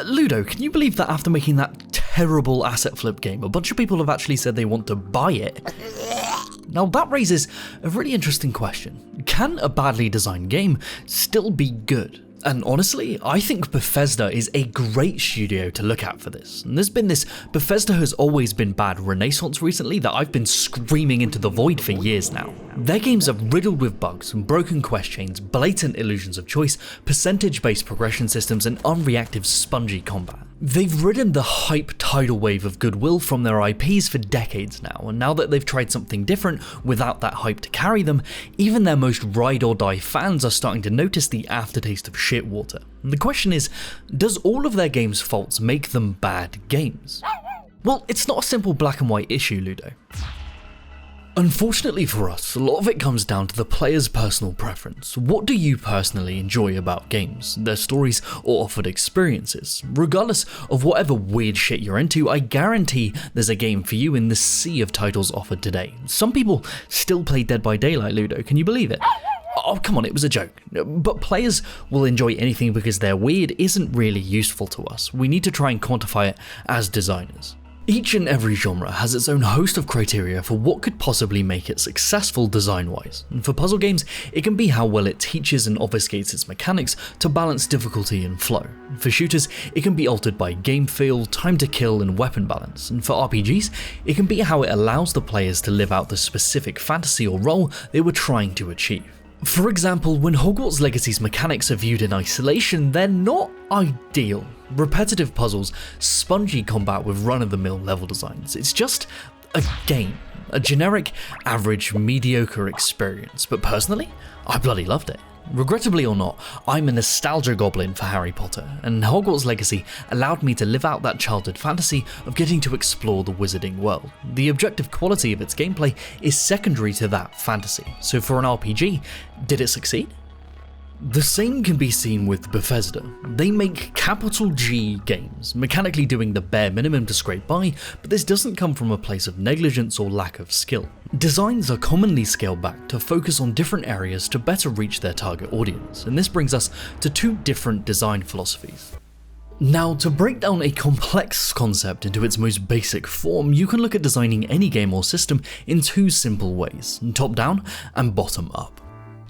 Ludo, can you believe that after making that terrible asset flip game, a bunch of people have actually said they want to buy it? Now that raises a really interesting question. Can a badly designed game still be good? And honestly, I think Bethesda is a great studio to look at for this. And there's been this Bethesda has always been bad renaissance recently that I've been screaming into the void for years now. Their games are riddled with bugs and broken quest chains, blatant illusions of choice, percentage-based progression systems, and unreactive spongy combat. They've ridden the hype tidal wave of goodwill from their IPs for decades now, and now that they've tried something different without that hype to carry them, even their most ride-or-die fans are starting to notice the aftertaste of shit water. And the question is, does all of their games' faults make them bad games? Well, it's not a simple black and white issue, Ludo. Unfortunately for us, a lot of it comes down to the player's personal preference. What do you personally enjoy about games, their stories or offered experiences? Regardless of whatever weird shit you're into, I guarantee there's a game for you in the sea of titles offered today. Some people still play Dead by Daylight, Ludo, can you believe it? Oh, come on, it was a joke. But players will enjoy anything because they're weird isn't really useful to us. We need to try and quantify it as designers. Each and every genre has its own host of criteria for what could possibly make it successful design-wise. And for puzzle games, it can be how well it teaches and obfuscates its mechanics to balance difficulty and flow. For shooters, it can be altered by game feel, time to kill, and weapon balance. And for RPGs, it can be how it allows the players to live out the specific fantasy or role they were trying to achieve. For example, when Hogwarts Legacy's mechanics are viewed in isolation, they're not ideal. Repetitive puzzles, spongy combat with run-of-the-mill level designs. It's just a game, a generic, average, mediocre experience, but personally, I bloody loved it. Regrettably or not, I'm a nostalgia goblin for Harry Potter, and Hogwarts Legacy allowed me to live out that childhood fantasy of getting to explore the wizarding world. The objective quality of its gameplay is secondary to that fantasy, so for an RPG, did it succeed? The same can be seen with Bethesda. They make capital G games, mechanically doing the bare minimum to scrape by, but this doesn't come from a place of negligence or lack of skill. Designs are commonly scaled back to focus on different areas to better reach their target audience, and this brings us to two different design philosophies. Now, to break down a complex concept into its most basic form, you can look at designing any game or system in two simple ways, top-down and bottom-up.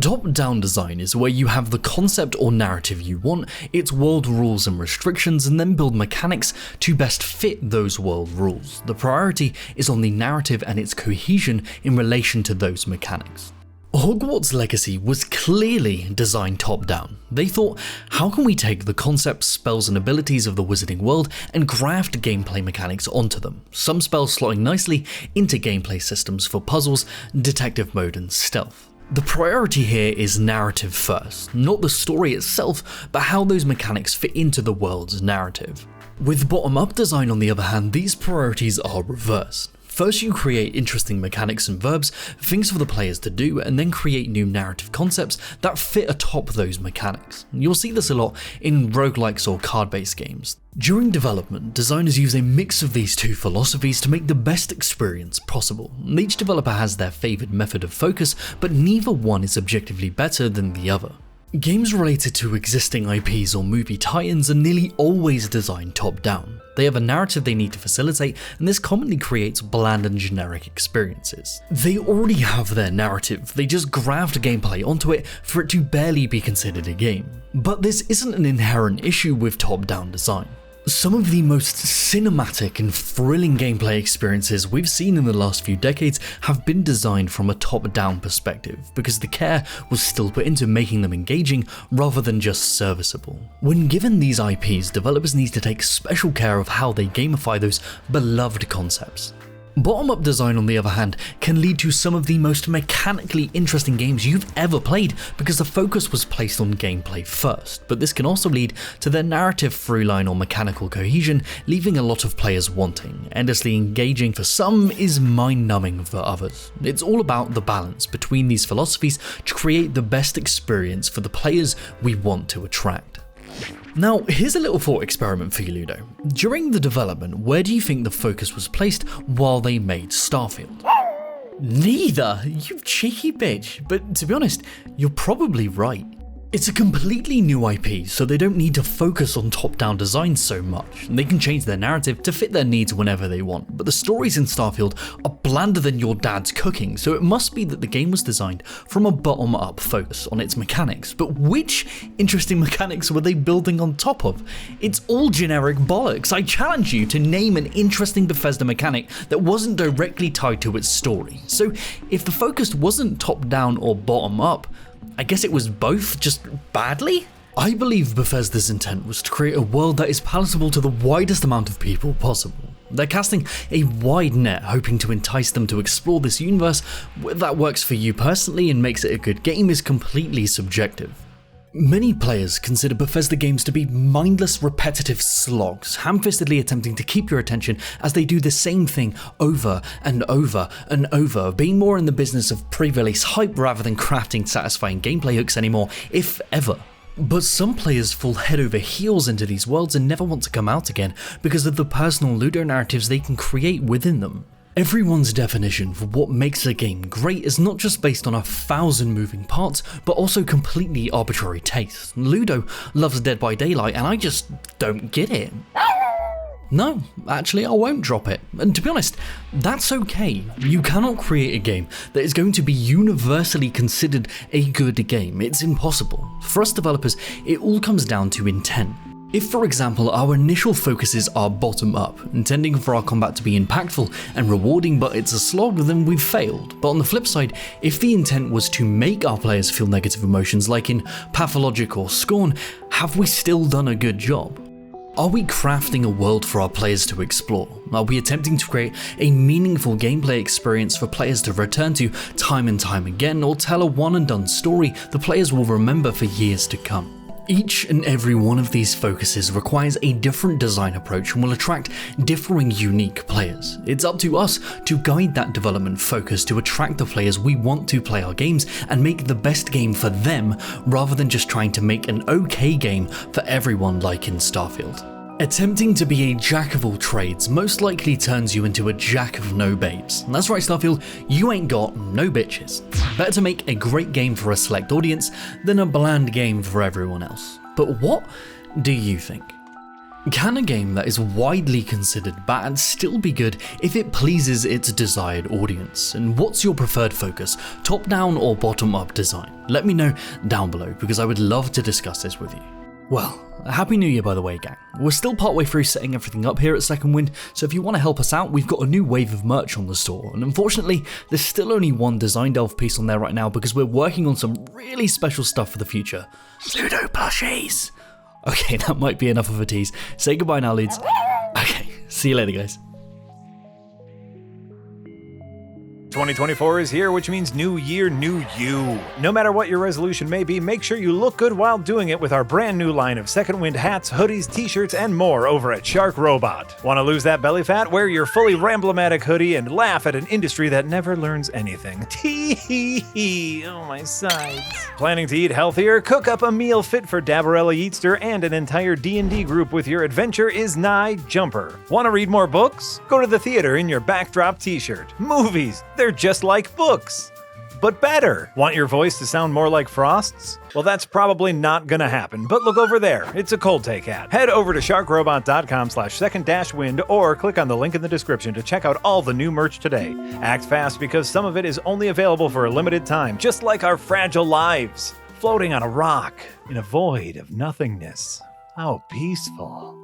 Top-down design is where you have the concept or narrative you want, its world rules and restrictions, and then build mechanics to best fit those world rules. The priority is on the narrative and its cohesion in relation to those mechanics. Hogwarts Legacy was clearly designed top-down. They thought, how can we take the concepts, spells and abilities of the wizarding world and graft gameplay mechanics onto them, some spells slotting nicely into gameplay systems for puzzles, detective mode and stealth. The priority here is narrative first, not the story itself, but how those mechanics fit into the world's narrative. With bottom-up design on the other hand, these priorities are reversed. First you create interesting mechanics and verbs, things for the players to do, and then create new narrative concepts that fit atop those mechanics. You'll see this a lot in roguelikes or card-based games. During development, designers use a mix of these two philosophies to make the best experience possible. Each developer has their favoured method of focus, but neither one is objectively better than the other. Games related to existing IPs or movie tie-ins are nearly always designed top-down. They have a narrative they need to facilitate, and this commonly creates bland and generic experiences. They already have their narrative, they just graft gameplay onto it for it to barely be considered a game. But this isn't an inherent issue with top-down design. Some of the most cinematic and thrilling gameplay experiences we've seen in the last few decades have been designed from a top-down perspective, because the care was still put into making them engaging rather than just serviceable. When given these IPs, developers need to take special care of how they gamify those beloved concepts. Bottom-up design, on the other hand, can lead to some of the most mechanically interesting games you've ever played because the focus was placed on gameplay first, but this can also lead to their narrative through-line or mechanical cohesion, leaving a lot of players wanting. Endlessly engaging for some is mind-numbing for others. It's all about the balance between these philosophies to create the best experience for the players we want to attract. Now, here's a little thought experiment for you, Ludo. During the development, where do you think the focus was placed while they made Starfield? Neither, you cheeky bitch. But to be honest, you're probably right. It's a completely new IP, so they don't need to focus on top-down design so much, and they can change their narrative to fit their needs whenever they want. But the stories in Starfield are blander than your dad's cooking, so it must be that the game was designed from a bottom-up focus on its mechanics. But which interesting mechanics were they building on top of? It's all generic bollocks. I challenge you to name an interesting Bethesda mechanic that wasn't directly tied to its story. So if the focus wasn't top-down or bottom-up, I guess it was both, just badly? I believe Bethesda's intent was to create a world that is palatable to the widest amount of people possible. They're casting a wide net, hoping to entice them to explore this universe. Whether that works for you personally and makes it a good game is completely subjective. Many players consider Bethesda games to be mindless, repetitive slogs, ham-fistedly attempting to keep your attention as they do the same thing over and over and over, being more in the business of pre-release hype rather than crafting satisfying gameplay hooks anymore, if ever. But some players fall head over heels into these worlds and never want to come out again because of the personal ludo-narratives they can create within them. Everyone's definition for what makes a game great is not just based on 1,000 moving parts, but also completely arbitrary taste. Ludo loves Dead by Daylight and I just don't get it. No, actually I won't drop it. And to be honest, that's okay. You cannot create a game that is going to be universally considered a good game. It's impossible. For us developers, it all comes down to intent. If, for example, our initial focuses are bottom-up, intending for our combat to be impactful and rewarding but it's a slog, then we've failed. But on the flip side, if the intent was to make our players feel negative emotions like in Pathologic or Scorn, have we still done a good job? Are we crafting a world for our players to explore? Are we attempting to create a meaningful gameplay experience for players to return to time and time again, or tell a one-and-done story the players will remember for years to come? Each and every one of these focuses requires a different design approach and will attract differing unique players. It's up to us to guide that development focus to attract the players we want to play our games and make the best game for them, rather than just trying to make an okay game for everyone like in Starfield. Attempting to be a jack of all trades most likely turns you into a jack of no babes. And that's right, Starfield, you ain't got no bitches. Better to make a great game for a select audience than a bland game for everyone else. But what do you think? Can a game that is widely considered bad still be good if it pleases its desired audience? And what's your preferred focus, top-down or bottom-up design? Let me know down below because I would love to discuss this with you. Well, Happy New Year by the way, gang. We're still partway through setting everything up here at Second Wind, so if you want to help us out, we've got a new wave of merch on the store, and unfortunately, there's still only one Design Delve piece on there right now because we're working on some really special stuff for the future. Ludo plushies! Okay, that might be enough of a tease. Say goodbye now, Leeds. Okay, see you later, guys. 2024 is here, which means new year, new you. No matter what your resolution may be, make sure you look good while doing it with our brand new line of Second Wind hats, hoodies, t-shirts, and more over at Shark Robot. Want to lose that belly fat? Wear your fully Ramblematic hoodie and laugh at an industry that never learns anything. Tee-hee-hee, oh my sides. Planning to eat healthier? Cook up a meal fit for Dabarella Yeatster and an entire D&D group with your Adventure is Nigh Jumper. Want to read more books? Go to the theater in your backdrop t-shirt. Movies, they're just like books, but better. Want your voice to sound more like Frost's? Well, that's probably not gonna happen, but look over there. It's a Cold Take hat. Head over to sharkrobot.com/second-wind or click on the link in the description to check out all the new merch today. Act fast because some of it is only available for a limited time, just like our fragile lives. Floating on a rock in a void of nothingness. How peaceful.